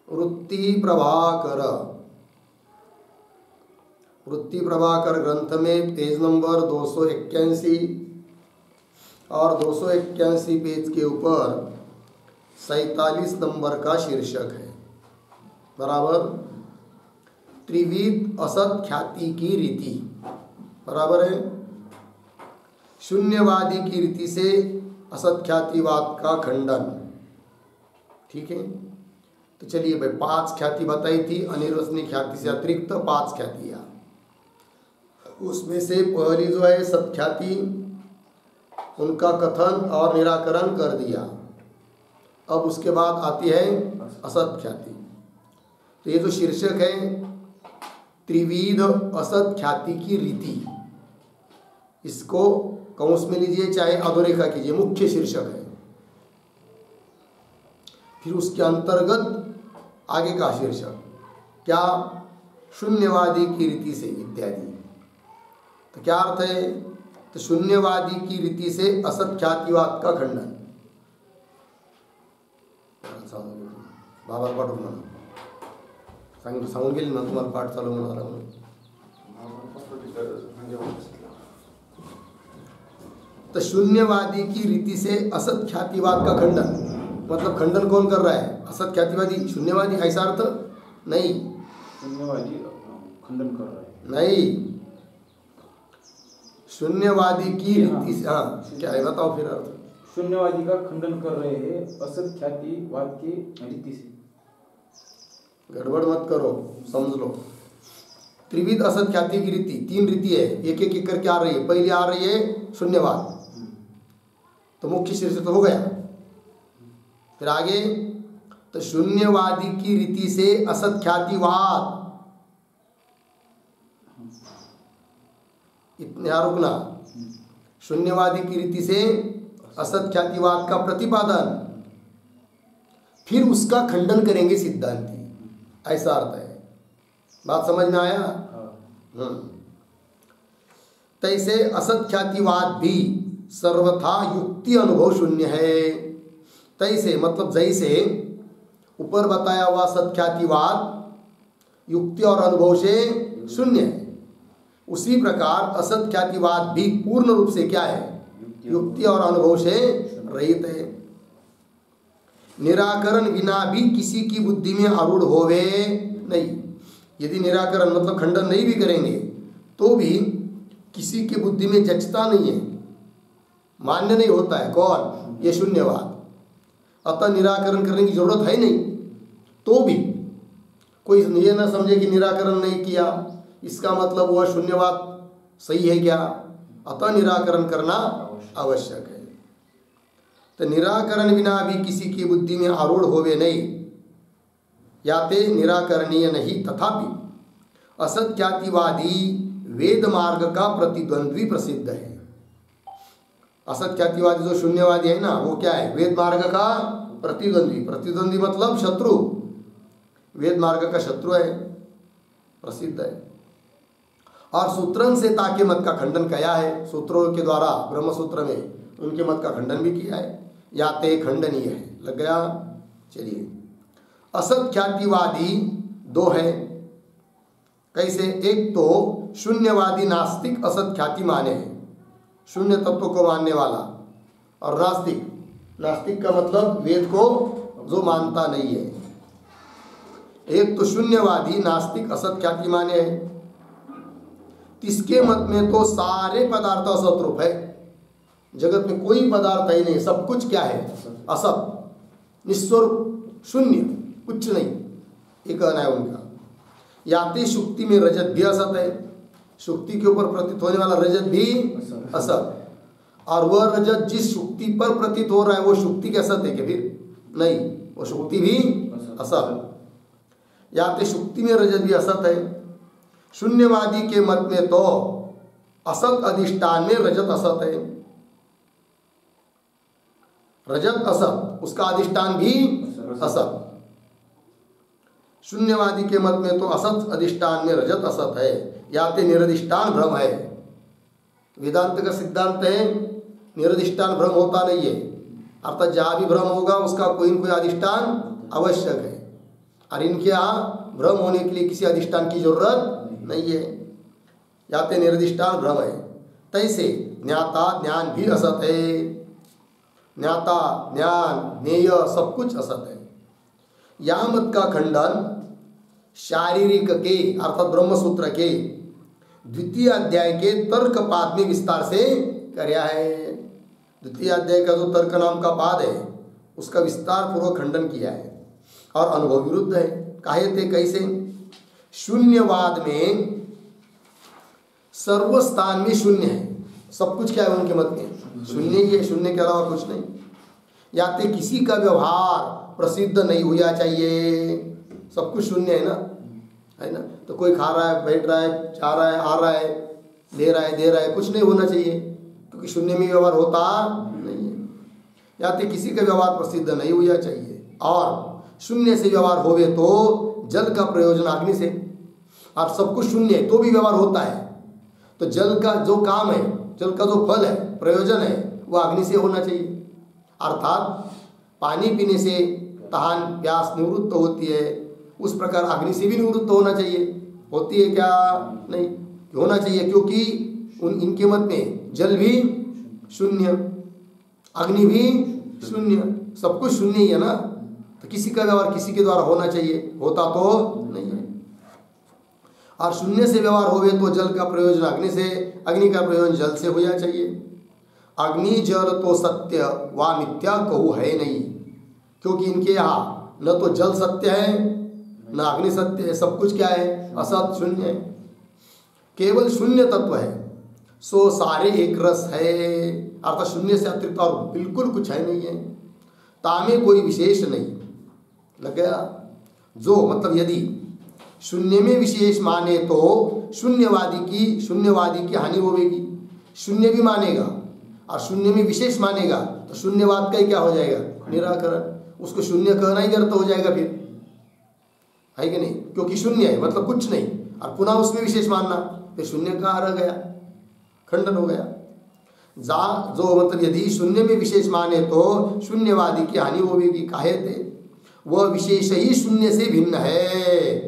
वृत्ति प्रभाकर ग्रंथ में पेज नंबर 281 और 281 पेज के ऊपर 47 नंबर का शीर्षक है, बराबर। त्रिविध असत ख्याति की रीति, बराबर है। शून्यवादी की रीति से असत ख्यातिवाद का खंडन, ठीक है। तो चलिए भाई, 5 ख्याति बताई थी, अनिर्वचनीय ख्याति से अतिरिक्त 5 ख्यातियाँ। उसमें से पहली जो है सत्ख्याति, उनका कथन और निराकरण कर दिया। अब उसके बाद आती है असत ख्याति। तो ये जो शीर्षक है त्रिविध असत ख्याति की रीति, इसको कौंस में लीजिए चाहे अधोरेखा कीजिए, मुख्य शीर्षक है। फिर उसके अंतर्गत आगे का शीर्षक क्या, शून्यवादी की रीति से इत्यादि। तो क्या अर्थ है, तो शून्यवादी की रीति से असत ख्यातिवाद का खंडन। बाबा पाठ म्हणा सांगून गेली ना तुम्हाला, पाठ चालू होणार म्हणून। तो शून्यवादी की रीति से असत ख्यातिवाद का खंडन, मतलब खंडन कौन कर रहा है, असत ख्यातिवादी, शून्यवादी, ऐसा अर्थ नहीं। शून्यवादी खंडन कर रहा है, नहीं, शून्यवादी की रीति से, हाँ क्या है बताओ फिर अर्थ। शून्यवादी का खंडन कर रहे हैं असत ख्यातिवाद की रीति से। गड़बड़ मत करो, समझ लो। त्रिविध असत ख्याति की रीति, 3 रीति है, एक एक करके आ रही है। पहली आ रही है शून्यवाद, तो मुख्य शीर्षक तो हो गया। फिर आगे, तो शून्यवादी की रीति से असत ख्यातिवाद, इतने रुकना। शून्यवादी की रीति से असत ख्यातिवाद का प्रतिपादन, फिर उसका खंडन करेंगे सिद्धांती, ऐसा अर्थ है। बात समझ में आया। तैसे असत ख्यातिवाद भी सर्वथा युक्ति अनुभव शून्य है। तैसे मतलब जैसे ऊपर बताया हुआ सत्ख्यातिवाद युक्ति और अनुभव से शून्य है, उसी प्रकार असत ख्यातिवाद भी पूर्ण रूप से क्या है, युक्ति और अनुभव से रहित है। निराकरण बिना भी किसी की बुद्धि में आरूढ़ होवे नहीं। यदि निराकरण मतलब खंडन नहीं भी करेंगे तो भी किसी की बुद्धि में जचता नहीं है, मान्य नहीं होता है। कौन, ये शून्यवाद। अतः निराकरण करने की जरूरत है नहीं, तो भी कोई ये ना समझे कि निराकरण नहीं किया इसका मतलब वह शून्यवाद सही है क्या। अतः निराकरण करना आवश्यक है। तो निराकरण बिना भी किसी की बुद्धि में आरूढ़ होवे नहीं, याते निराकरणीय नहीं। तथापि असत्ख्यातिवादी वेद मार्ग का प्रतिद्वंद्वी प्रसिद्ध है। असत्ख्यातिवादी जो शून्यवादी है ना, वो क्या है, वेद मार्ग का प्रतिद्वंद्वी। प्रतिद्वंद्वी मतलब शत्रु, वेद मार्ग का शत्रु है, प्रसिद्ध है। और सूत्रन से ताके मत का खंडन किया है, सूत्रों के द्वारा ब्रह्म सूत्र में उनके मत का खंडन भी किया है। याते खंडनीय है, लग गया। चलिए, असत ख्यातिवादी 2 है। कैसे, एक तो शून्यवादी नास्तिक असत ख्याति माने हैं, शून्य तत्व को मानने वाला, और नास्तिक, नास्तिक का मतलब वेद को जो मानता नहीं है। एक तो शून्यवादी नास्तिक असत ख्याति माने हैं, इसके मत में तो सारे पदार्थ असत रूप है। जगत में कोई पदार्थ ही नहीं, सब कुछ क्या है, असत, निस्वरूप, शून्य, कुछ नहीं, ये कहना है उनका। याते शुक्ति में रजत भी असत है, शुक्ति के ऊपर प्रतीत होने वाला रजत भी असत, और वह रजत जिस शुक्ति पर प्रतीत हो रहा है वो शुक्ति के असत है क्या, फिर नहीं, वो शुक्ति भी असत। याते शुक्ति में रजत भी असत है। शून्यवादी के मत में तो असत अधिष्ठान में रजत असत है, रजत असत, उसका अधिष्ठान भी असत। शून्यवादी के मत में तो असत अधिष्ठान में रजत असत है, याते निरधिष्ठान भ्रम है। वेदांत का सिद्धांत है निरधिष्ठान भ्रम होता नहीं है, अर्थात जहाँ भी भ्रम होगा उसका कोई न कोई अधिष्ठान आवश्यक है। और इनके यहाँ भ्रम होने के लिए किसी अधिष्ठान की जरूरत नहीं है, याते निर्दिष्टान भ्रम है। तैसे ज्ञाता ज्ञान भी असत है, ज्ञाता ज्ञान ज्ञेय सब कुछ असत है। यह मत का खंडन शारीरिक के अर्थात ब्रह्मसूत्र के द्वितीय अध्याय के तर्क पाद में विस्तार से कराया है। द्वितीय अध्याय का जो तर्क नाम का पाद है उसका विस्तार पूर्वक खंडन किया है और अनुभव विरुद्ध है। काहे थे कैसे? शून्यवाद में सर्व स्थान में शून्य है, सब कुछ क्या है उनके मत में शून्य ही है, शून्य के अलावा कुछ नहीं। या तो किसी का व्यवहार प्रसिद्ध नहीं होना चाहिए, सब कुछ शून्य है ना, है ना। तो कोई खा रहा है, बैठ रहा है, जा रहा है, आ रहा है, ले रहा है, दे रहा है, कुछ नहीं होना चाहिए क्योंकि शून्य में व्यवहार होता नहीं है। या तो किसी का व्यवहार प्रसिद्ध नहीं होना चाहिए, और शून्य से व्यवहार होवे तो जल का प्रयोजन अग्नि से, और सब कुछ शून्य है तो भी व्यवहार होता है। तो जल का जो काम है, जल का जो फल है, प्रयोजन है, वो अग्नि से होना चाहिए। अर्थात पानी पीने से तहान प्यास निवृत्त होती है, उस प्रकार अग्नि से भी निवृत्त होना चाहिए। होती है क्या? नहीं होना चाहिए, क्योंकि इनके मत में जल भी शून्य, अग्नि भी शून्य, सब कुछ शून्य ही है ना। तो किसी का व्यवहार किसी के द्वारा होना चाहिए, होता तो नहीं है। और शून्य से व्यवहार होवे तो जल का प्रयोजन अग्नि से, अग्नि का प्रयोजन जल से होना चाहिए। अग्नि जल तो सत्य व मिथ्या कहू है नहीं, क्योंकि इनके यहाँ न तो जल सत्य है न अग्नि सत्य है, सब कुछ क्या है? असत, शून्य है। केवल शून्य तत्व है, सो सारे एक रस है, अर्थात शून्य से अतिरिक्त और बिल्कुल कुछ है नहीं है। तामे कोई विशेष नहीं लग गया। जो मतलब यदि शून्य में विशेष माने तो शून्यवादी की हानि होगी। शून्य भी मानेगा और शून्य में विशेष मानेगा तो शून्यवाद का ही क्या हो जाएगा? निराकरण। उसको शून्य कहना ही व्यर्थ हो जाएगा फिर, है कि नहीं? क्योंकि शून्य है मतलब कुछ नहीं, और पुनः उसमें विशेष मानना, फिर शून्य कहाँ रह गया? खंडन हो गया। जो मतलब यदि शून्य में विशेष माने तो शून्यवादी की हानि होगी। काहे थे? वह विशेष ही शून्य से भिन्न है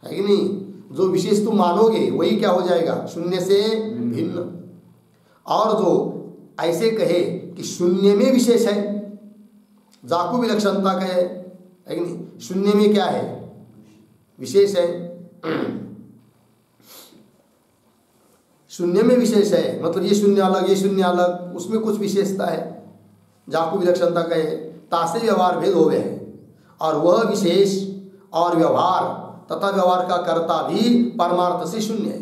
कि नहीं? जो विशेष तुम मानोगे वही क्या हो जाएगा? शून्य से भिन्न। और जो ऐसे कहे कि शून्य में विशेष है, जाकू विलक्षणता कहे, है कि नहीं? शून्य में क्या है? विशेष है। शून्य में विशेष है मतलब ये शून्य अलग, ये शून्य अलग, उसमें कुछ विशेषता है, जाकू विलक्षणता कहे, तासे व्यवहार भेद हो गए हैं। और वह विशेष और व्यवहार तथा व्यवहार का कर्ता भी परमार्थ से शून्य है,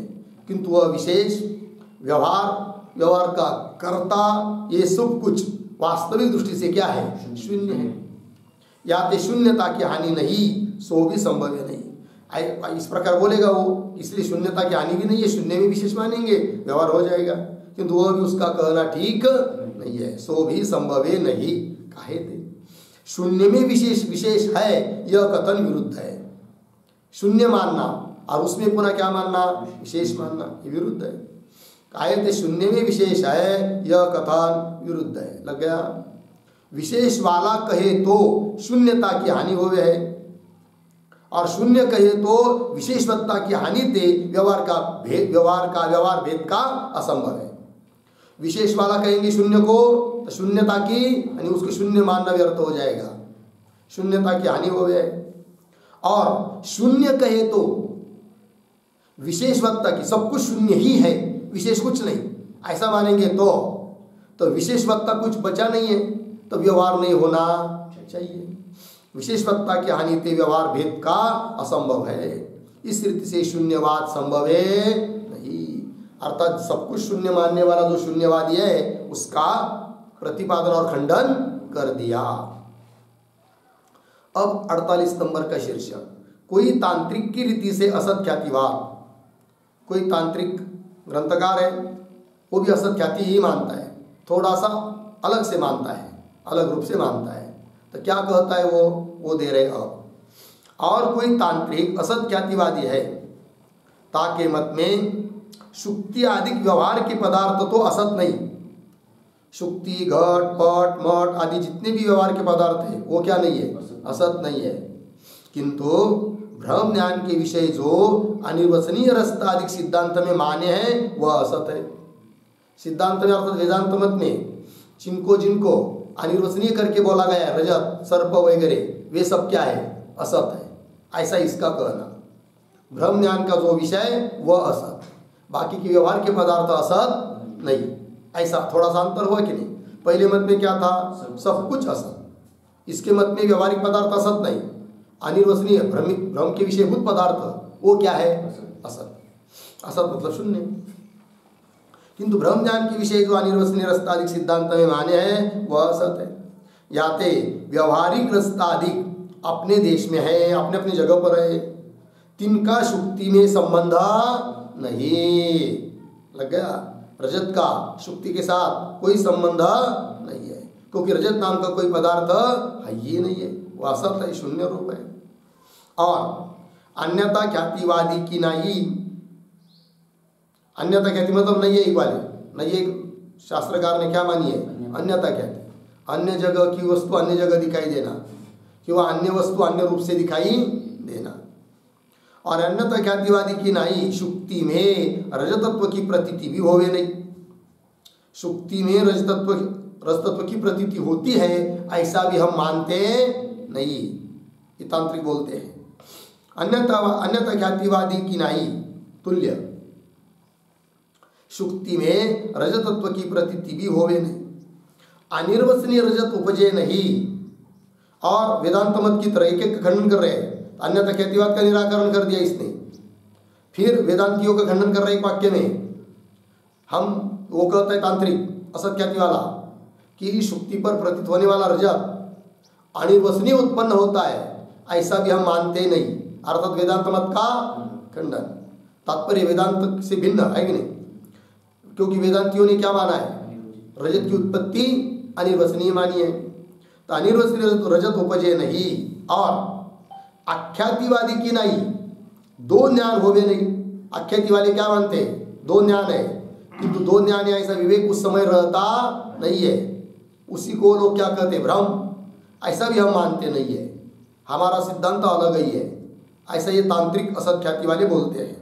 किंतु वह विशेष व्यवहार का कर्ता ये सब कुछ वास्तविक दृष्टि से क्या है? शून्य है। या तो शून्यता की हानि नहीं, सो भी संभव है नहीं, इस प्रकार बोलेगा वो, इसलिए शून्यता की हानि भी नहीं है, शून्य में विशेष मानेंगे व्यवहार हो जाएगा, किंतु वह भी उसका कहना ठीक नहीं है, सो भी संभव है नहीं। काहे थे? शून्य में विशेष है यह कथन विरुद्ध है। शून्य मानना और उसमें पुनः क्या मानना? विशेष मानना, ये विरुद्ध है। काहे थे? शून्य में विशेष है यह कथन विरुद्ध है। लग गया? विशेष वाला कहे तो शून्यता की हानि हो है, और शून्य कहे तो विशेषवत्ता की हानि थे व्यवहार भेद का असंभव है। विशेष वाला कहेंगे शून्य को तो शून्यता की यानी उसको शून्य मानना व्यर्थ हो जाएगा, शून्यता की हानि हो गए। और शून्य कहे तो विशेषवत्ता की, सब कुछ शून्य ही है, विशेष कुछ नहीं, ऐसा मानेंगे तो विशेषवत्ता कुछ बचा नहीं है, तो व्यवहार नहीं होना चाहिए। विशेषवत्ता की हानि ते व्यवहार भेद का असंभव है। इस रीति से शून्यवाद संभव है नहीं, अर्थात सब कुछ शून्य मानने वाला जो शून्यवादी है उसका प्रतिपादन और खंडन कर दिया। अब 48 नंबर का शीर्षक, कोई तांत्रिक की रीति से असत ख्यातिवाद। कोई तांत्रिक ग्रंथकार है वो भी असत ख्याति ही मानता है, थोड़ा सा अलग से मानता है, अलग रूप से मानता है। तो क्या कहता है वो दे रहे अब। और कोई तांत्रिक असत ख्यातिवादी है, ताके मत में शुक्ति आदि व्यवहार के पदार्थ तो असत नहीं, शुक्ति घट पट मठ आदि जितने भी व्यवहार के पदार्थ है वो क्या नहीं है? असत नहीं है। किंतु ब्रह्म ज्ञान के विषय जो अनिर्वचनीय रस्ताधिक सिद्धांत में मान्य है वह असत है। सिद्धांत में अर्थात वेदांत मत में जिनको अनिर्वचनीय करके बोला गया है, रजत सर्प वगैरह, वे सब क्या है? असत है। ऐसा इसका कहना। ब्रह्म ज्ञान का जो विषय वह असत, बाकी के व्यवहार के पदार्थ असत नहीं। ऐसा थोड़ा सा अंतर हुआ कि नहीं? पहले मत में क्या था? सब कुछ असत। इसके मत में व्यवहारिक पदार्थ असत नहीं, अनिर्वचनीय भ्रम के विषयभूत पदार्थ वो क्या है? असत। असत मतलब शून्य। किंतु ब्रह्म ज्ञान के विषय जो अनिर्वचनीय रस्ताधिक सिद्धांत में मान्य है वह असत है। याते व्यवहारिक रस्ताधिक अपने देश में है, अपने अपनी जगह पर है, तिनका शुक्ति में संबंध नहीं। लग गया? रजत का शुक्ति के साथ कोई संबंध नहीं है, क्योंकि रजत नाम का कोई पदार्थ है ही नहीं है, वो असत है, शून्य रूप है। और अन्यथा ख्यातिवादी की नहीं, अन्यथा ख्याति मतलब नहीं है वाले, नहीं है शास्त्रकार ने क्या मानी है? अन्यथा ख्याति, अन्य जगह की वस्तु अन्य जगह दिखाई देना, कि वह अन्य वस्तु अन्य रूप से दिखाई देना। और अन्यथा ख्यातिवादी की नहीं, शुक्ति में रजतत्व की प्रतीति भी होवे नहीं। शुक्ति में रजतत्व की प्रतीति होती है ऐसा भी हम मानते नहीं, ये तांत्रिक बोलते हैं। अन्यथा ख्यातिवादी की नहीं तुल्य, शुक्ति में रजतत्व की प्रतीति भी होवे नहीं, अनिर्वचनीय रजत उपजे नहीं। और वेदांत मत की तरह एक एक खंडन कर रहे हैं। अन्यथा ख्यातिवाद का निराकरण कर दिया इसने, फिर वेदांतियों का खंडन कर रहे एक वाक्य में। हम वो कहता है तांत्रिक असत ख्याति वाला कि शुक्ति पर प्रतीत होने वाला रजत अनिर्वचनीय उत्पन्न होता है, ऐसा भी हम मानते नहीं, अर्थात वेदांत मत का खंडन। तात्पर्य वेदांत से भिन्न है कि नहीं? क्योंकि वेदांतियों ने क्या माना है? रजत की उत्पत्ति अनिर्वचनीय मानी है, तो अनिर्वचनीय रजत उपजे नहीं। और आख्यातिवादी की नहीं, दो ज्ञान होवे नहीं। आख्याति वाले क्या मानते हैं? दो ज्ञान है, किंतु दो ज्ञान है ऐसा विवेक उस समय रहता नहीं है, उसी को लोग क्या कहते हैं? भ्रम। ऐसा भी हम मानते नहीं है, हमारा सिद्धांत अलग ही है, ऐसा ये तांत्रिक असत ख्याति वाले बोलते हैं।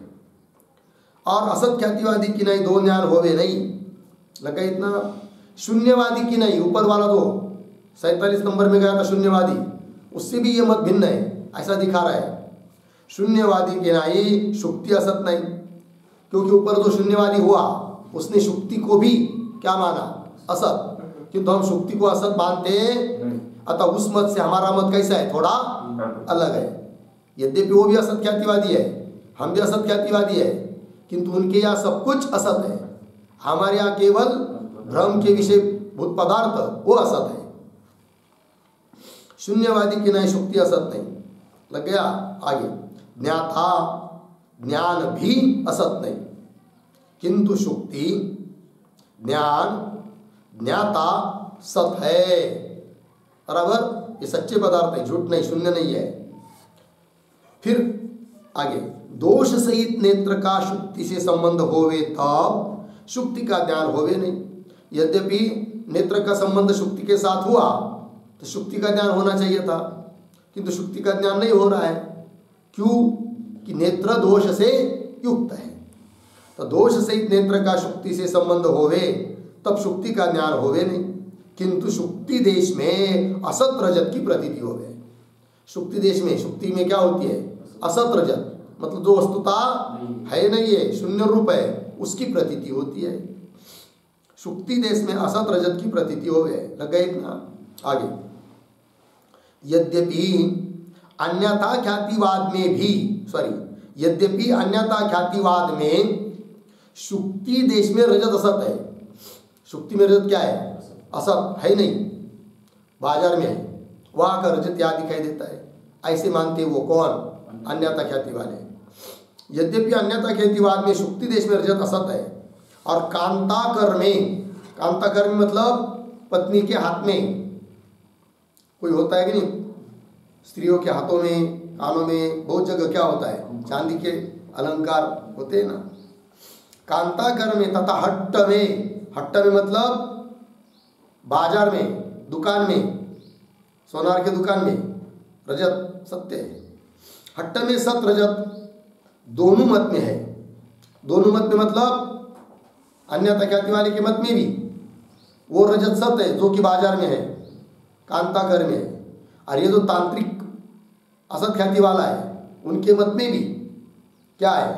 और असत ख्यातिवादी की नहीं, दो ज्ञान होवे नहीं। लगा इतना? शून्यवादी की नहीं, ऊपर वाला दो 47 नंबर में गया था शून्यवादी, उससे भी ये मत भिन्न है, ऐसा दिखा रहा है। शून्यवादी के नहीं, शुक्ति असत नहीं, क्योंकि ऊपर जो शून्यवादी हुआ उसने शुक्ति को भी क्या माना? असत। किंतु हम शुक्ति को असत मानते, अतः उस मत से हमारा मत कैसा है? थोड़ा अलग है। यद्यपि वो भी असत ख्यातिवादी है, हम भी असत ख्यातिवादी है, किंतु उनके यहाँ सब कुछ असत है, हमारे यहाँ केवल भ्रम के विषय भूत पदार्थ वो असत है। शून्यवादी की नहीं, शुक्ति असत नहीं। लग गया? आगे ज्ञाता ज्ञान भी असत नहीं, किंतु शुक्ति ज्ञान ज्ञाता सत है। बराबर? ये सच्चे पदार्थ है, झूठ नहीं, शून्य नहीं है। फिर आगे दोष सहित नेत्र का शुक्ति से संबंध होवे तब शुक्ति का ज्ञान होवे नहीं। यद्यपि नेत्र का संबंध शुक्ति के साथ हुआ तो शुक्ति का ज्ञान होना चाहिए था, किंतु शुक्ति का ज्ञान नहीं हो रहा है। क्यों? कि नेत्र दोष से युक्त है, तो दोष सहित नेत्र का शुक्ति से संबंध होवे तब शुक्ति का ज्ञान होवे नहीं, किंतु शुक्ति देश में असत रजत की प्रतीति होवे। शुक्ति देश में, शुक्ति में क्या होती है? असत रजत, मतलब जो वस्तुता है नहीं है, शून्य रूप है, उसकी प्रतीति होती है। शुक्ति देश में असत रजत की प्रतीति होवे। लग गए इतना? आगे यद्यपि अन्यथा ख्यातिवाद में भी यद्यपि अन्यथा ख्यातिवाद में शुक्ति देश में रजत असत है। शुक्ति में रजत क्या है? असत है नहीं, बाजार में है, वहां का रजत यहाँ दिखाई देता है, ऐसे मानते वो कौन? अन्यथा ख्याति वाले। यद्यपि अन्यथा ख्यातिवाद में शुक्ति देश में रजत असत है, और कांताकर में मतलब पत्नी के हाथ में कोई होता है कि नहीं? स्त्रियों के हाथों में, कानों में, बहुत जगह क्या होता है? चांदी के अलंकार होते हैं ना। कांताकर में तथा हट्ट में मतलब बाजार में, दुकान में, सोनार के दुकान में रजत सत्य है, हट्ट में सत रजत दोनों मत में है। दोनों मत में मतलब अन्यथा ख्याति वाले के मत में भी वो रजत सत है जो कि बाजार में है, कांतागर में है, और ये जो तांत्रिक असत ख्याति वाला है उनके मत में भी क्या है,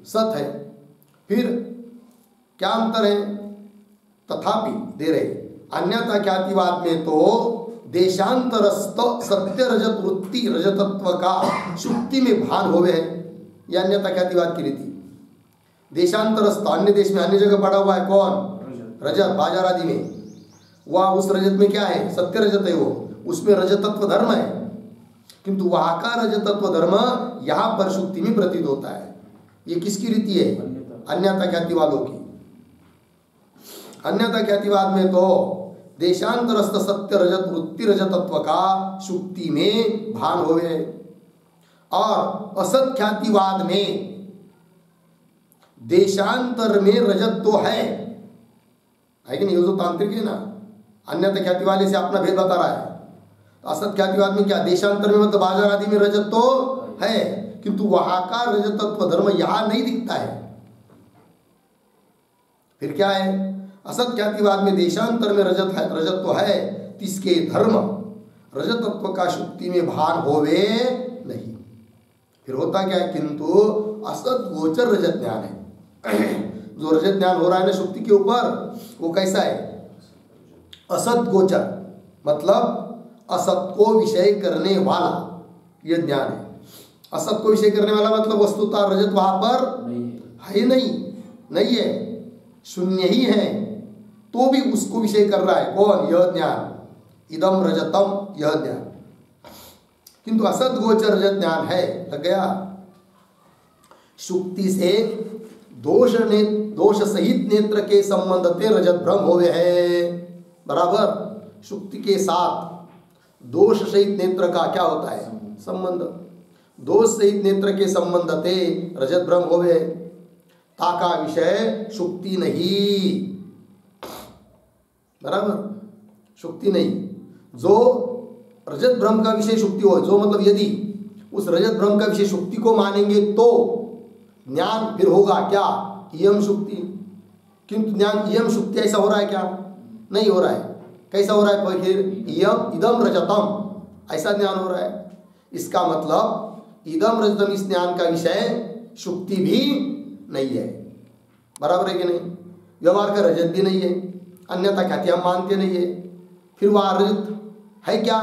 सत है। फिर क्या अंतर है, तथापि दे रहे अन्यथा ख्यातिवाद में तो देशांतरस्थ सत्य रजत वृत्ति रजतत्व का शुक्ति में भान होवे है, यह अन्यथा ख्यातिवाद की रीति। देशांतरस्थ अन्य देश में अन्य जगह पड़ा हुआ है कौन, रजत बाजार आदि में, वह उस रजत में क्या है, सत्य रजत है, वो उसमें रजतत्व धर्म है, किंतु वहां का रजतत्व धर्म यहां पर शुक्ति में प्रतीत होता है। ये किसकी रीति है, अन्यथा ख्याति वालों की। अन्यथा ख्यातिवाद में तो देशांतरस्थ सत्य रजत वृत्ति रजतत्व का शुक्ति में भान होवे, और असत ख्यातिवाद में देशांतर में रजत तो है कि नहीं, जो तांत्रिक है ना, अन्यथा ख्याति वाले से अपना भेद बता रहा है। तो असत ख्यातिवाद में क्या, देशांतर में मतलब बाजार आदि में रजत तो है, किंतु वहां का रजतत्व धर्म यहां नहीं दिखता है। फिर क्या है, असत ख्यातिवाद में देशांतर में रजत है, रजत तो है, तिसके धर्म रजतत्व का शुक्ति में भान होवे नहीं। फिर होता क्या है, किंतु असत गोचर रजत ज्ञान है। जो रजत ज्ञान हो रहा है ना शुक्ति के ऊपर, वो कैसा है, असत गोचर, मतलब असत को विषय करने वाला यह ज्ञान है। असत को विषय करने वाला मतलब वस्तुतः रजत वहां पर है नहीं है, शून्य ही है, तो भी उसको विषय कर रहा है कौन, यह ज्ञान, इदम रजतम, यह ज्ञान। किंतु असत गोचर रजत ज्ञान है, लग गया। शुक्ति से दोष सहित नेत्र के संबंध ते रजत भ्रम होवे है, बराबर। शुक्ति के साथ दोष सहित नेत्र का क्या होता है, संबंध। दोष सहित नेत्र के संबंध ते रजत भ्रम होवे, ताका विषय शुक्ति नहीं, बराबर, शुक्ति नहीं। जो रजत भ्रम का विषय शुक्ति हो, जो मतलब यदि उस रजत भ्रम का विषय शुक्ति को मानेंगे तो ज्ञान फिर होगा क्या, इयम शुक्ति। किंतु ज्ञान इयम शुक्ति ऐसा हो रहा है क्या, नहीं हो रहा है। कैसा हो रहा है, फिर इयम इदम रजतम ऐसा ज्ञान हो रहा है। इसका मतलब इदम रजतम इस ज्ञान का विषय शुक्ति भी नहीं है, बराबर है कि नहीं। व्यवहार का रजत भी नहीं है, अन्यथा ख्याति हम मानते नहीं है। फिर वह रजत है क्या,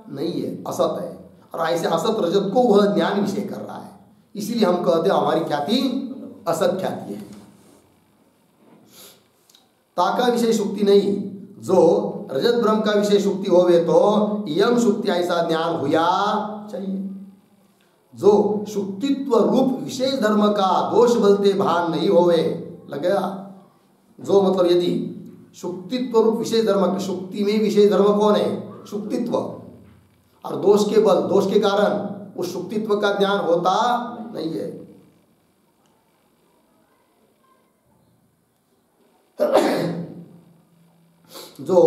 नहीं है, असत है। और ऐसे असत रजत को वह ज्ञान विषय कर रहा है, इसीलिए हम कहते हैं हमारी ख्याति असत ख्याति है। ताका विषय शुक्ति नहीं, जो रजत भ्रम का विषय शुक्ति होवे तो यम शुक्ति ऐसा ज्ञान हुआ चाहिए। जो शुक्तित्व रूप विशेष धर्म का दोष बलते भान नहीं होवे, लग गया। जो मतलब यदि शुक्तित्व रूप विशेष धर्म, शुक्ति में विशेष धर्म कौन है, शुक्तित्व, और दोष के बल, दोष के कारण उस शुक्तित्व का ज्ञान होता नहीं है। जो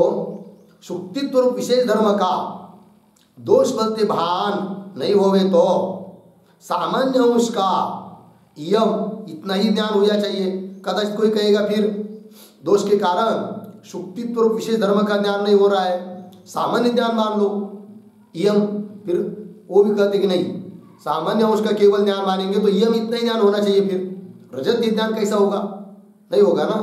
शुक्तित्व रूप विशेष धर्म का दोष बलते भान नहीं होवे तो सामान्य अंश का यम इतना ही ज्ञान होना चाहिए। कदाचित कोई कहेगा फिर दोष के कारण शुक्तित्व रूप विशेष धर्म का ज्ञान नहीं हो रहा है, सामान्य ज्ञान मान लो यम। फिर वो भी कहते कि नहीं, सामान्य अंश का केवल ज्ञान मानेंगे तो यम इतना ही ज्ञान होना चाहिए। फिर रजत ज्ञान कैसा होगा, नहीं होगा ना।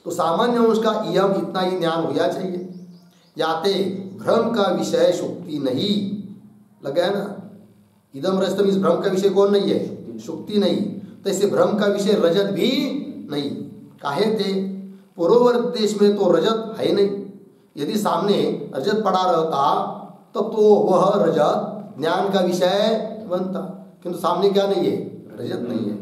तो सामान्य अंश का यम इतना ही ज्ञान होना चाहिए। याते भ्रम का विषय शुक्ति नहीं, लग गया ना। इदम रजतम, इस भ्रम का विषय कौन नहीं है, शुक्ति नहीं। तो ऐसे भ्रम का विषय रजत भी नहीं। काहे थे, पूर्ववर्ती देश में तो रजत है नहीं। यदि सामने रजत पड़ा रहता तब तो वह रजत ज्ञान का विषय बनता, किंतु सामने क्या नहीं है, रजत नहीं है।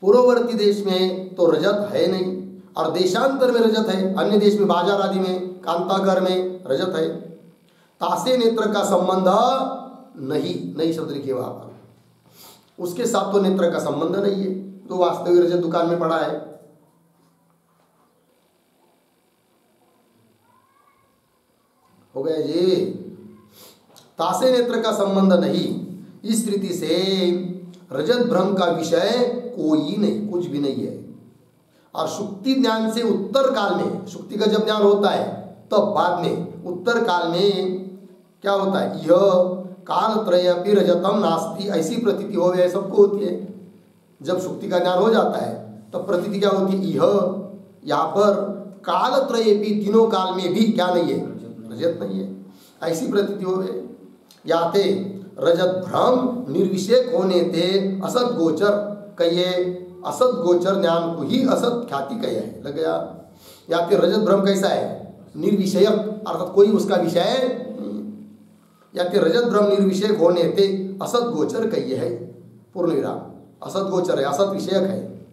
पूर्ववर्ती देश में तो रजत है नहीं, और देशांतर में रजत है। अन्य देश में बाजार आदि में, कांतागर में रजत है। तासे नेत्र का संबंध नहीं शब्द लिखे वहां पर, उसके साथ तो नेत्र का संबंध नहीं है। तो वास्तविक रजत दुकान में पड़ा है। हो गया जी। तासे नेत्र का संबंध नहीं। इस स्थिति से रजत भ्रम का विषय कोई नहीं, कुछ भी नहीं है। और सुक्ति ज्ञान से उत्तर काल में, सुक्ति का जब ज्ञान होता है तब बाद में उत्तर काल में क्या होता है, यह काल त्रयपि रजतम नास्ति, ऐसी प्रतीति हो गई, सबको होती है। जब सुक्ति का ज्ञान हो जाता है तब प्रतीति क्या होती है, यह यहाँ पर काल त्रयपि, तीनों काल में भी क्या नहीं है, रजत नहीं है, ऐसी प्रतीति हो गई। या थे रजत भ्रम निर्विषेक होने थे असत गोचर, कहिए असत गोचर ज्ञान को ही असत ख्याति कहे है, लग गया। या फिर रजत भ्रम कैसा है, निर्विषयक, अर्थात कोई उसका विषय नहीं। या फिर रजत भ्रम निर्विषयक होने थे असत गोचर कहिए है, पूर्ण विराम, असत गोचर है, असत विषयक है।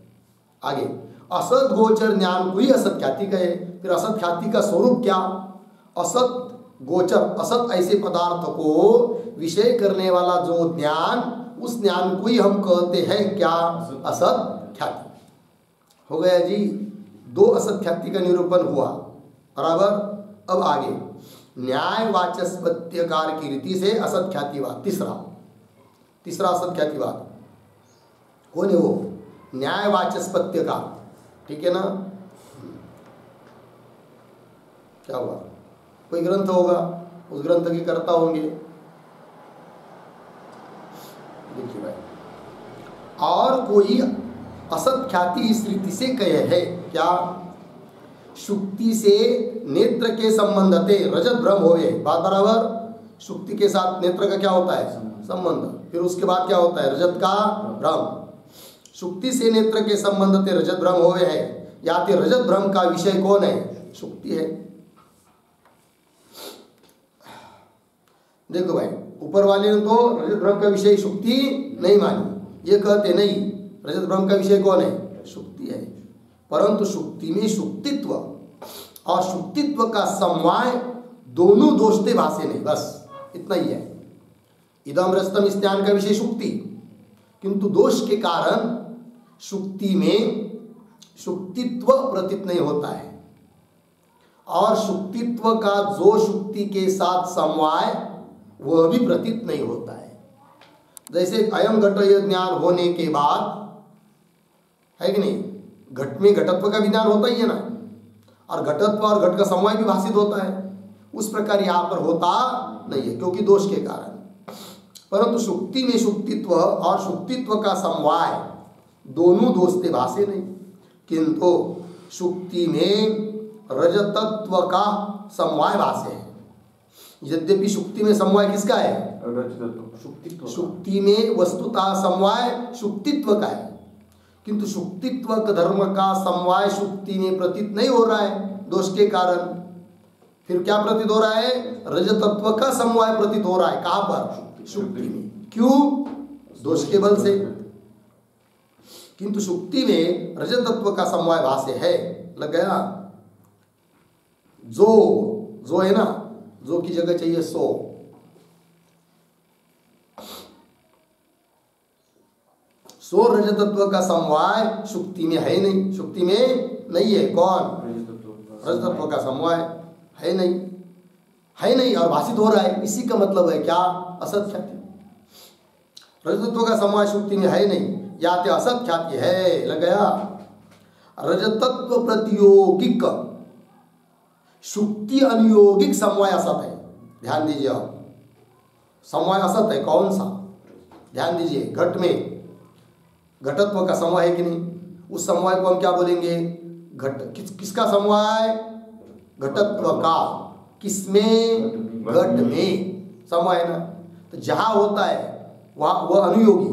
आगे असत गोचर ज्ञान को ही असत ख्याति कहे। फिर असत ख्याति का स्वरूप क्या, असत गोचर, असत ऐसे पदार्थ को विषय करने वाला जो ज्ञान, उस ज्ञान को ही हम कहते हैं क्या, असत ख्याति। हो गया जी, दो असत ख्याति का निरूपण हुआ, बराबर। अब आगे न्याय वाचस्पत्यकार की रीति से असत ख्यातिवाद, तीसरा असत ख्यातिवाद कौन है, वो न्याय वाचस्पत्यकार, ठीक है ना। क्या हुआ, कोई ग्रंथ होगा, उस ग्रंथ के कर्ता होंगे, देखिए भाई। और कोई असत ख्याति इस रीति से कहे है क्या, शुक्ति से नेत्र के संबंध थे रजत भ्रम होए, बात बराबर। शुक्ति के साथ नेत्र का क्या होता है, संबंध। फिर उसके बाद क्या होता है, रजत का भ्रम। शुक्ति से नेत्र के संबंध थे रजत भ्रम होए है, या फिर रजत भ्रम का विषय कौन है, शुक्ति है। देखो भाई, ऊपर वाले ने तो रजत भ्रम का विषय शुक्ति नहीं मानी, ये कहते नहीं रजत भ्रम का विषय कौन है, शुक्ति है। परंतु शुक्ति में शुक्तित्व और शुक्तित्व का समवाय दोनों दोषते भाषे नहीं, बस इतना ही है। इदम रजतम, इस ज्ञान का विषय शुक्ति, किंतु दोष के कारण शुक्ति में शुक्तित्व प्रतीत नहीं होता है, और शुक्तित्व का जो शुक्ति के साथ समवाय वह भी प्रतीत नहीं होता है। जैसे अयम घट ज्ञान होने के बाद है कि नहीं, घट में घटत्व का भी ज्ञान होता ही है ना, और घटत्व और घट का समवाय भी भाषित होता है। उस प्रकार यहाँ पर होता नहीं है, क्योंकि दोष के कारण। परंतु शुक्ति में शुक्तित्व और शुक्तित्व का समवाय दोनों दोषते भाषे नहीं, किंतु शुक्ति में रजतत्व का समवाय भाषे है। यद्यपि शुक्ति में समवाय किसका है, शुक्ति में वस्तुतः समवाय शुक्तित्व का है, किंतु शुक्तित्व का धर्म का समवाय शुक्ति में प्रतीत नहीं हो रहा है दोष के कारण। फिर क्या प्रतीत हो रहा है, रजतत्व का समवाय प्रतीत हो रहा है। कहाँ पर, शुक्ति में। क्यों, दोष के बल से। किंतु शुक्ति में रजतत्व का समवाय भाष्य है, लग गया। जो है ना, जो की जगह चाहिए सो रजतत्व का समवाय शुक्ति में है नहीं, शुक्ति में नहीं है। कौन, रजतत्व का समवाय है नहीं और भाषित हो रहा है। इसी का मतलब है क्या, असत ख्याति। रजतत्व का समवाय शुक्ति में है नहीं, या तो असत ख्याति है, लग गया। रजतत्व प्रतियोगिक शुक्ति अनुयोगिक समवाय असत है, ध्यान दीजिए। आप समवाय असत है, कौन सा, ध्यान दीजिए। घट में घटत्व का समवाय है कि नहीं, उस समवाय को हम क्या बोलेंगे, घट। किसका समवाय, घटत्व का। किसमें, घट में समवाय ना। तो जहां होता है वह अनुयोगी,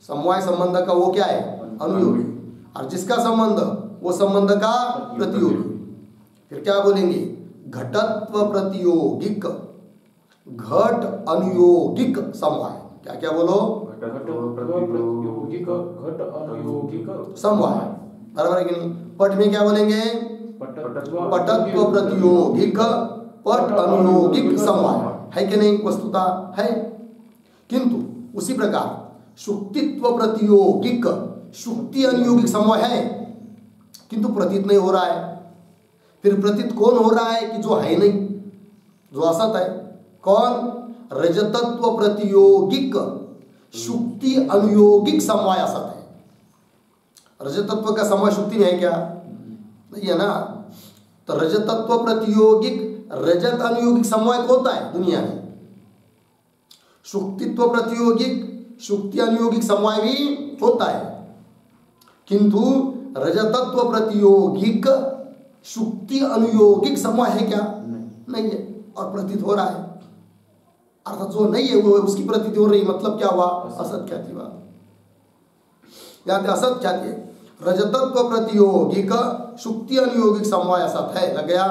समवाय संबंध का वो क्या है, अनुयोगी। और जिसका संबंध, वो संबंध का प्रतियोगी। फिर क्या बोलेंगे, घटत्व प्रतियोगिक, घट अनुयोगिक समवाय। क्या क्या बोलो, समवाय, बराबर है कि नहीं। पट में क्या बोलेंगे, पटत्व प्रतियोगिक पट अनुयोगिक समवाय, है कि नहीं, वस्तुता है। किंतु उसी प्रकार शुक्तित्व प्रतियोगिक शुक्ति अनुयोगिक समवाय है, किंतु प्रतीत नहीं हो रहा है। फिर प्रतीत कौन हो रहा है, कि जो है नहीं, जो असत है। कौन, रजतत्व प्रतियोगिक शुक्ति अनुयोगिक समवाय असत है। रजतत्व का समवाय शुक्ति में है क्या? नहीं है ना। तो रजतत्व प्रतियोगिक रजत अनुयोगिक समवाय होता है दुनिया में। शुक्तित्व प्रतियोगिक शुक्ति अनुयोगिक समवाय भी होता है, किंतु रजतत्व प्रतियोगिक शुक्ति अनुयोगिक समवाय है क्या? नहीं है। और प्रतीत हो रहा है, अर्थात जो नहीं है वो उसकी प्रतीति हो रही, मतलब क्या हुआ? असत ख्याति हुआ। यहाँ पे असत ख्याति है। रजतत्व प्रतियोगिक शुक्ति अनुयोगिक समवाय असत है, लग गया।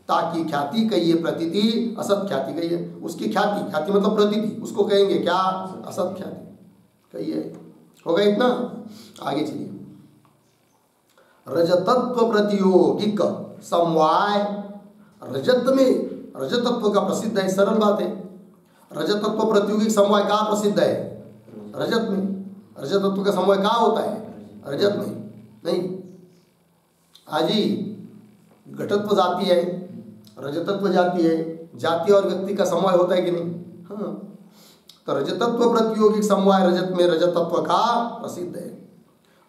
ताकि ख्याति कहिए प्रतीति, असत ख्याति कहिए उसकी ख्याति, ख्याति मतलब प्रतीति, उसको कहेंगे क्या? असत ख्याति कहिए। हो गया इतना? आगे चलिए। रजतत्व प्रतियोगिक समवाय, रजत में रजतत्व का प्रसिद्ध है, सरल बात है। रजतत्व प्रतियोगिक समवाय कहाँ प्रसिद्ध है? रजत में। रजतत्व का समवाय कहाँ होता है? रजत में। नहीं, हाजी घटत्व जाती है, रजतत्व जाती है, जाति और व्यक्ति का समवाय होता है कि नहीं? हाँ। तो रजतत्व प्रतियोगिक समवाय रजत में रजतत्व का प्रसिद्ध है।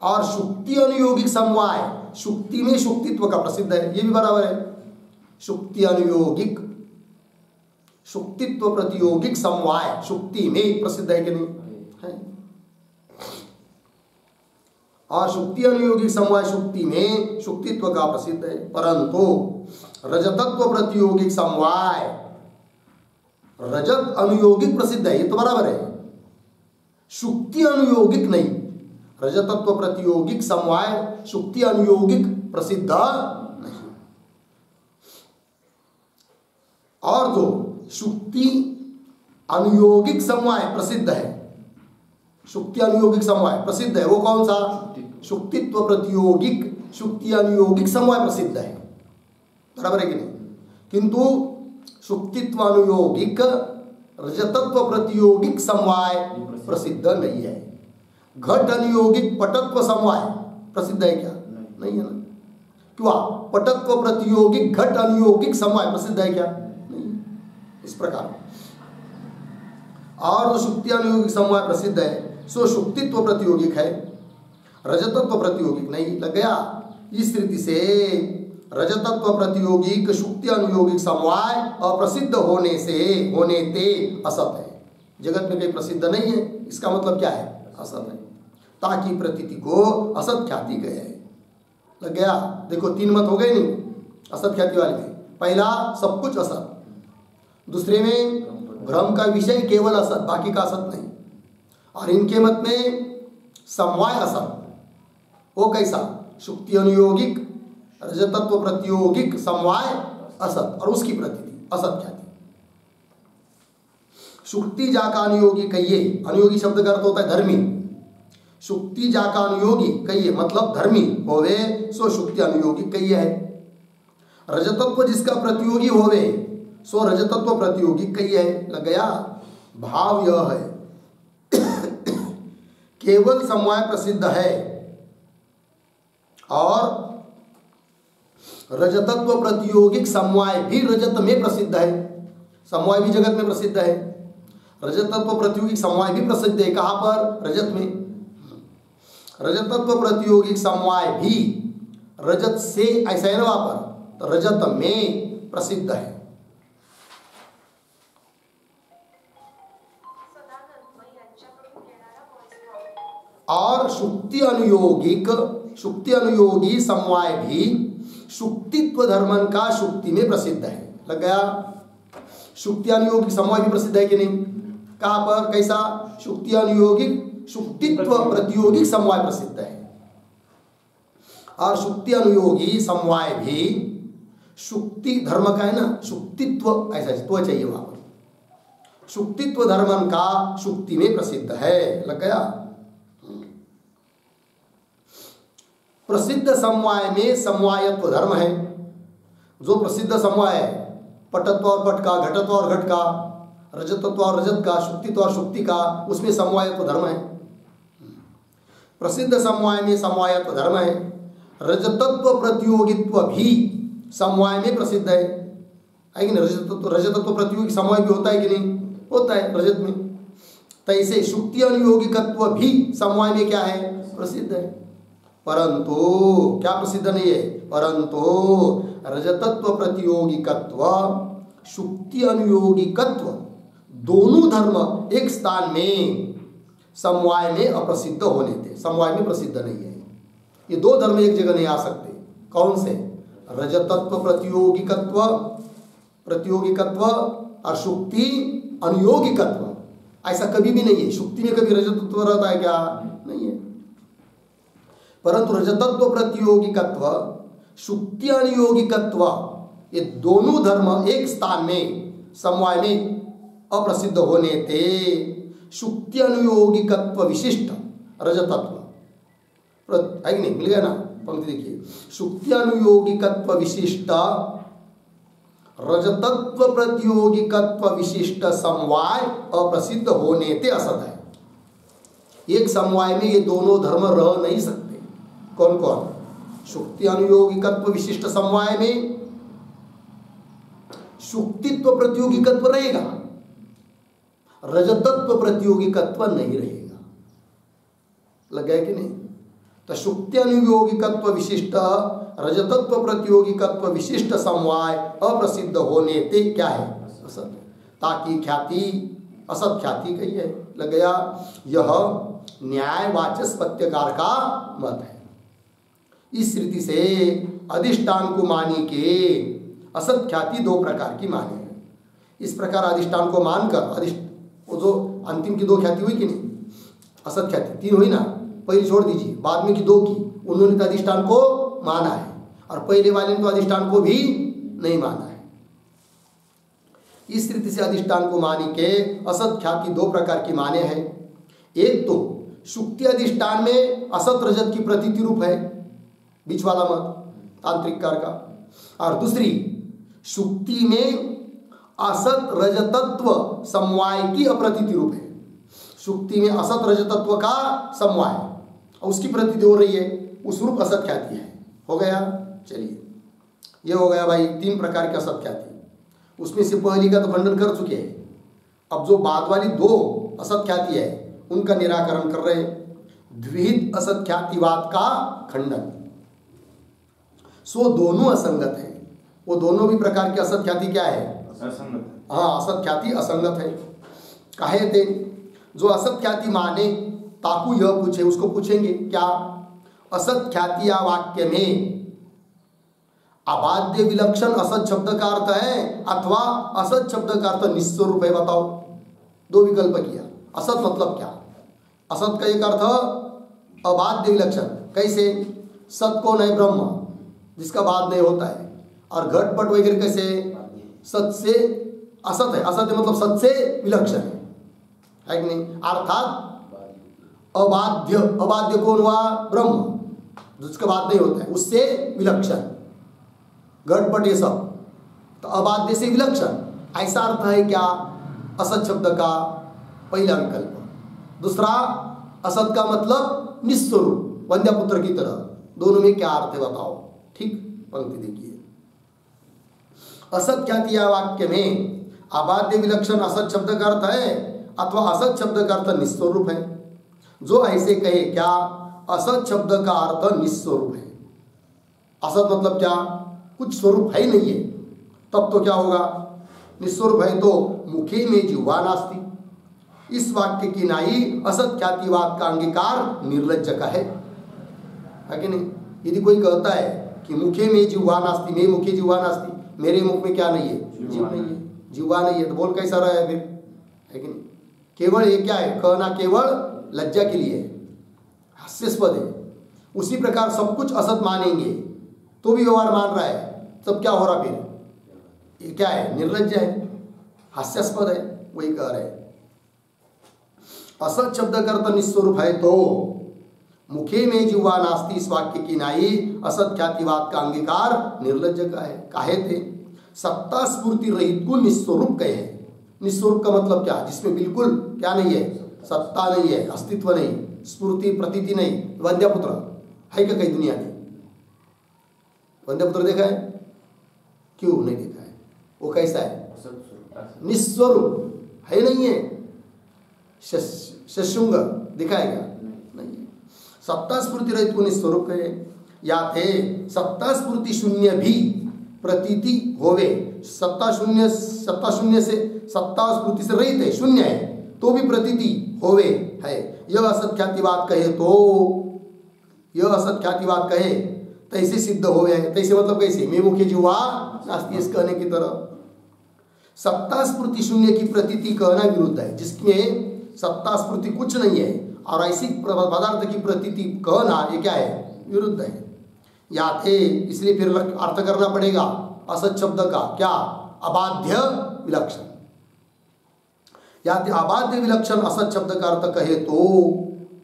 और शुक्ति अनुयोगिक समवाय शुक्ति में शुक्तित्व का प्रसिद्ध है, ये भी बराबर है। शुक्ति अनुयोगिक शुक्तित्व प्रतियोगिक समवाय शुक्ति में प्रसिद्ध है कि नहीं? है। और शुक्ति अनुयोगिक समवाय शुक्ति में शुक्तित्व का प्रसिद्ध है, परंतु रजतत्व प्रतियोगिक समवाय रजत अनुयोगिक प्रसिद्ध है, ये तो बराबर है। शुक्ति अनुयोगिक नहीं। रजतत्व प्रतियोगिक समवाय शुक्ति अनुयोगिक प्रसिद्ध नहीं। और जो शुक्ति अनुयोगिक समवाय प्रसिद्ध है, शुक्ति अनुयोगिक समवाय प्रसिद्ध है, वो कौन सा? शुक्तित्व प्रतियोगिक शुक्ति अनुयोगिक समवाय प्रसिद्ध है, बराबर है कि नहीं? किंतु शुक्तित्व अनुयोगिक रजतत्व प्रतियोगिक समवाय प्रसिद्ध नहीं है। घट अनुयोगिक पटत्व समवाय प्रसिद्ध है क्या? नहीं है ना। क्यों? पटत्व प्रतियोगिक घट अनुयोगिक समवाय प्रसिद्ध है क्या? नहीं। इस प्रकार और जो शुक्ति अनुयोगिक समवाय प्रसिद्ध है सो शुक्तित्व प्रतियोगिक है, रजतत्व प्रतियोगिक नहीं, लग गया। इस रीति से रजतत्व प्रतियोगिक शुक्ति अनुयोगिक समवाय अप्रसिद्ध होने ते असत है। जगत में कहीं प्रसिद्ध नहीं है, इसका मतलब क्या है? असत है। ताकि प्रतीति को असत ख्याति गए, लग गया। देखो तीन मत हो गए नहीं असत ख्याति वाले में। पहला सब कुछ असत, दूसरे में भ्रम का विषय केवल असत, बाकी का असत नहीं। और इनके मत में समवाय असत, वो कैसा? शुक्ति अनुयोगिक रजतत्व प्रतियोगिक समवाय असत और उसकी प्रतीति असत ख्याति। शुक्ति जाका अनुयोगी कहिए, अनुयोगी शब्द का अर्थ होता है धर्मी। शुक्ति जाका अनुयोगी कहिए मतलब धर्मी होवे सो शुक्ति अनुयोगी कहिए है। रजतत्व जिसका प्रतियोगी होवे सो रजतत्व प्रतियोगी कहिए है, लग गया। भाव यह है केवल समवाय प्रसिद्ध है और रजतत्व प्रतियोगिक समवाय भी रजत में प्रसिद्ध है। समवाय भी जगत में प्रसिद्ध है, रजतत्व प्रतियोगिक समवाय भी प्रसिद्ध है। कहाँ पर? रजत में। रजतत्व प्रतियोगिक समवाय भी रजत से, ऐसा है ना वहां पर, तो रजत में प्रसिद्ध है। और शुक्ति अनुयोगी समवाय भी शुक्तित्व धर्मन का शुक्ति में प्रसिद्ध है, लग गया। शुक्ति अनुयोगिक समवाय भी प्रसिद्ध है कि नहीं? कहाँ पर? कैसा? शुक्ति अनुयोगिक शुक्तित्व प्रतियोगिक समवाय प्रसिद्ध है। और शुक्ति अनुयोगी समवाय भी शुक्ति धर्म का है ना, शुक्तित्व ऐसा तो चाहिए वहां पर, शुक्तित्व धर्मन का शुक्ति में प्रसिद्ध है, लग गया। प्रसिद्ध समवाय में समवायत्व धर्म है। जो प्रसिद्ध समवाय है, पटत्व और पट का, घटत्व और घट का, रजतत्व और रजत का, शुक्तित्व और शुक्ति का, उसमें समवायत्व धर्म है। प्रसिद्ध समवाय में समवायत्व धर्म है। रजतत्व प्रतियोगित्व भी समवाय में प्रसिद्ध है कि नहीं? रजतत्व प्रतियोगी समवाय भी होता है कि नहीं? होता है रजत में। तैसे शुक्ति अनुयोगिकत्व भी समवाय में क्या है? प्रसिद्ध है। परंतु क्या प्रसिद्ध नहीं है? परंतु रजतत्व प्रतियोगिकत्व, शुक्ति अनुयोगिकत्व दोनों धर्म एक स्थान में समवाय में अप्रसिद्ध होने थे, समवाय में प्रसिद्ध नहीं है। ये दो धर्म एक जगह नहीं आ सकते। कौन से? रजतत्व प्रतियोगिकत्व, प्रतियोगिकत्व और शुक्ति अनुयोगिकत्व। ऐसा कभी भी नहीं है। शुक्ति में कभी रजतत्व रहता है क्या? नहीं है। परंतु रजतत्व प्रतियोगिकत्व, शुक्ति अनुयोगिकत्व ये दोनों धर्म एक स्थान में समवाय में अप्रसिद्ध होने थे। शुक्ति अनुयोगिकत्व विशिष्ट रजतत्व है कि नहीं? मिल गया ना? पंक्ति देखिए, शुक्ति अनुयोगिकत्व विशिष्ट रजतत्व प्रतियोगिकत्व विशिष्ट समवाय अप्रसिद्ध होने थे असत है। एक समवाय में ये दोनों धर्म रह नहीं सकते। कौन कौन? शुक्ति अनुयोगिकत्व विशिष्ट समवाय में शुक्तित्व प्रतियोगिकत्व रहेगा, रजतत्व प्रतियोगिकत्व नहीं रहेगा। लग गया कि नहीं? तो शुक्ति अनुयोगिकत्व विशिष्ट रजतत्व प्रतियोगिकत्व विशिष्ट समवाय अप्रसिद्ध होने ते क्या है? असत। ताकि ख्याति असत ख्याति कही है। लग गया? यह न्यायवाचस्पत्यकार का मत है। इस रीति से अधिष्ठान को मानी के असत ख्याति दो प्रकार की माने है। इस प्रकार अधिष्ठान को मानकर वो जो अंतिम की दो ख्याति हुई कि नहीं? असत ख्याति तीन हुई ना, पहली छोड़ दीजिए, बाद में की दो की। उन्होंने तो अधिष्ठान को माना है और पहले वाले ने तो अधिष्ठान को भी नहीं माना है। इस रीति से अधिष्ठान को मानी के असत ख्याति दो प्रकार की माने हैं। एक तो शुक्ति अधिष्ठान में असत रजत की प्रतीति रूप है, बीच वाला मत तांत्रिककार का। और दूसरी शुक्ति में असत रजतत्व समवाय की अप्रतीति रूप है। शुक्ति में असत रजतत्व का समवाय और उसकी प्रतीति हो रही है, उस रूप असत ख्याति है। हो गया? चलिए, ये हो गया भाई तीन प्रकार की असत ख्याति। उसमें से पहली का तो खंडन कर चुके हैं। अब जो बाद वाली दो असत ख्याति है उनका निराकरण कर रहे हैं। द्विहित असत ख्यातिवाद का खंडन। सो दोनों असंगत है। वो दोनों भी प्रकार की असत ख्याति क्या है? असंगत। हाँ, असत ख्याति असंगत है। काहे थे? जो असत ख्याति माने ताकू यह पूछे, उसको पूछेंगे क्या? असत ख्याति या वाक्य में अबाध्य विलक्षण असत शब्द का अर्थ है अथवा असत शब्द का अर्थ निस्वरूप है? बताओ। दो विकल्प किया। असत मतलब क्या? असत का एक अर्थ अबाध्य विलक्षण। कैसे? सत कौन है? ब्रह्म, जिसका बाद नहीं होता है। और घटपट वगैरह कैसे? सत से असत है। असत मतलब सत से विलक्षण है कि नहीं? अर्थात अबाध्य, अबाध्य कौन हुआ? ब्रह्म, जिसका बाद नहीं होता है, उससे विलक्षण। घटपट ये सब तो अबाध्य से विलक्षण, ऐसा अर्थ है क्या असत शब्द का? पहला विकल्प। दूसरा, असत का मतलब निस्वरूप, वंद्यपुत्र की तरह। दोनों में क्या अर्थ है बताओ? ठीक, पंक्ति देखिए। असत ख्याति या वाक्य में अबाध्य विलक्षण असत शब्द का अर्थ है अथवा असत शब्द का अर्थ निस्वरूप है। जो ऐसे कहे क्या असत शब्द का अर्थ निस्वरूप है। असत मतलब क्या? कुछ स्वरूप है ही नहीं है। तब तो क्या होगा? निस्वरूप है तो मुखे में जिह्वा नास्ति। इस वाक्य की नाई असत ख्यातिवाद का अंगीकार निर्लज्ज का है कि नहीं? यदि कोई कहता है कि मुखे में जिह्वा नास्ति, मे मुखे जिह्वा नास्ति, मेरे मुख में क्या नहीं है? जीव नहीं है, जिह्वा नहीं है, तो बोल कैसा रहा है फिर? है कि नहीं? केवल ये क्या है? कहना केवल लज्जा के लिए है, हास्यास्पद है। उसी प्रकार सब कुछ असत मानेंगे तो भी व्यवहार मान रहा है, तब क्या हो रहा फिर? ये क्या है? निर्लज्ज है, हास्यास्पद है। वही कह रहे हैं असत शब्द का अर्थ निस्वरूप है तो मुखे में जिह्वा नास्ति, इस वाक्य की नाई असत ख्यातिवाद का अंगीकार निर्लज्ज का है। काहे थे? सत्ता स्फूर्ति रहित को निस्वरूप कहे हैं। निस्वरूप का मतलब क्या? जिसमें बिल्कुल क्या नहीं है? सत्ता नहीं है, अस्तित्व नहीं, स्फूर्ति प्रतीति नहीं। वंद्यपुत्र है क्या कहीं दुनिया में? वंद्यपुत्र देखा है? क्यों नहीं देखा है? वो कैसा है? निस्वरूप। है नहीं है, शशुंग दिखाएगा नहीं है। सत्ता स्फूर्ति रहित को निस्वरूप है। या थे सत्ता स्फूर्ति शून्य भी प्रतीति होवे, सत्ता शून्य से सत्ता स्फूर्ति से रहित है, शून्य है तो भी प्रतीति होवे है। यह असत्ख्यातिवाद कहे तो, यह असत्ख्यातिवाद कहे तैसे सिद्ध होवे है। तैसे मतलब कैसे, मे मुखे जीवा नास्ति, इस कहने की तरह सत्ता स्फूर्ति शून्य की प्रतीति कहना विरुद्ध है, जिसमें सत्ता स्फूर्ति कुछ नहीं है और ऐसी पदार्थ की प्रतीति कहना ये क्या है, विरुद्ध है। या थे इसलिए फिर अर्थ करना पड़ेगा असत शब्द का क्या, अबाध्य विलक्षण। या थे अबाध्य विलक्षण असत शब्द का अर्थ कहे तो,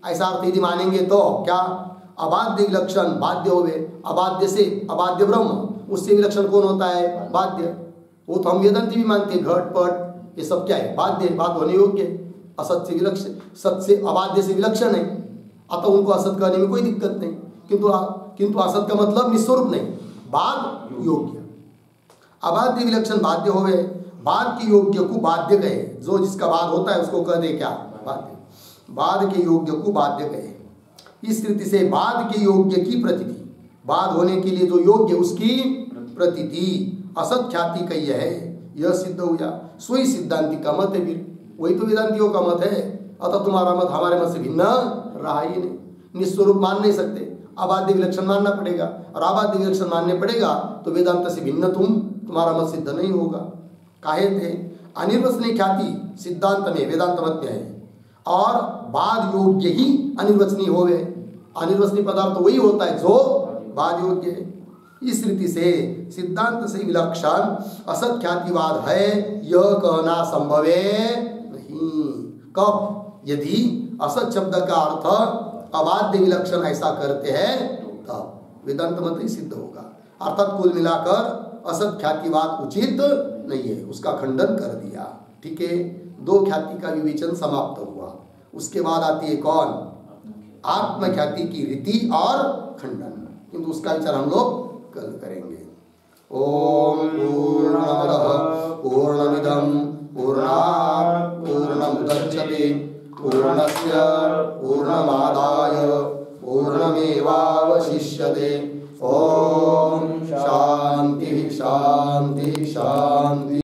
ऐसा अर्थ यदि मानेंगे तो क्या, अबाध्य विलक्षण बाध्य होवे, अबाध्य से अबाध्य ब्रह्म, उससे विलक्षण कौन होता है, बाध्य। वो तो हम वेदांती भी मानते हैं, घट पट ये सब क्या है, बाध्य, बाध्य होने योग्य। असत से विलक्षण, सत से अबाध्य से विलक्षण है, अतः उनको असत कहने में कोई दिक्कत नहीं। किंतु असत का मतलब निस्वरूप नहीं, बाद योग्य। अबाध्य विलक्षण बाध्य होवे, बाद के योग्य को बाध्य कहे, जो जिसका बाद होता है उसको कह दे क्या, बाध्य। बाद के योग्य को बाध्य कहे। इस रीति से बाद के योग्य की प्रतीति, बाद होने के लिए जो योग्य उसकी प्रतीति असत ख्याति कही है, यह सिद्ध हो गया। सोई सिद्धांति का मत है, भी वही तो वेदांतियों का मत है। अतः तुम्हारा मत हमारे मत से भिन्न रहा ही नहीं। निस्वरूप मान नहीं सकते, अबाध्य विलक्षण मानना पड़ेगा, और अबाध्य विलक्षण मानने पड़ेगा तो वेदांत से भिन्न तुम्हारा मत सिद्ध नहीं होगा। काहे थे, अनिर्वचनीय ख्याति सिद्धांत में वेदांत मत में है, और बाद योग्य ही अनिर्वचनीय होवे। अनिर्वचनीय पदार्थ वही होता है जो बाद योग्य है। इस रीति से सिद्धांत से विलक्षण असत ख्यातिवाद है, यह कहना संभव नहीं। कब, यदि असत शब्द का अर्थ अबाध्य विलक्षण ऐसा करते हैं तब वेदांत मत ही सिद्ध होगा। अर्थात कुल मिलाकर असत ख्यातिवाद उचित नहीं है, उसका खंडन कर दिया। ठीक है, दो ख्याति का विवेचन समाप्त हुआ। उसके बाद आती है कौन, आत्मख्याति की रीति और खंडन, किंतु उसका विचार हम लोग कल करेंगे। ओम पूर्णमदः पूर्णमिदं पूर्णात् पूर्णमुदच्यते पूर्णस्य पूर्णमादाय पूर्णमेवावशिष्यते। ओम शांति शांति शांति।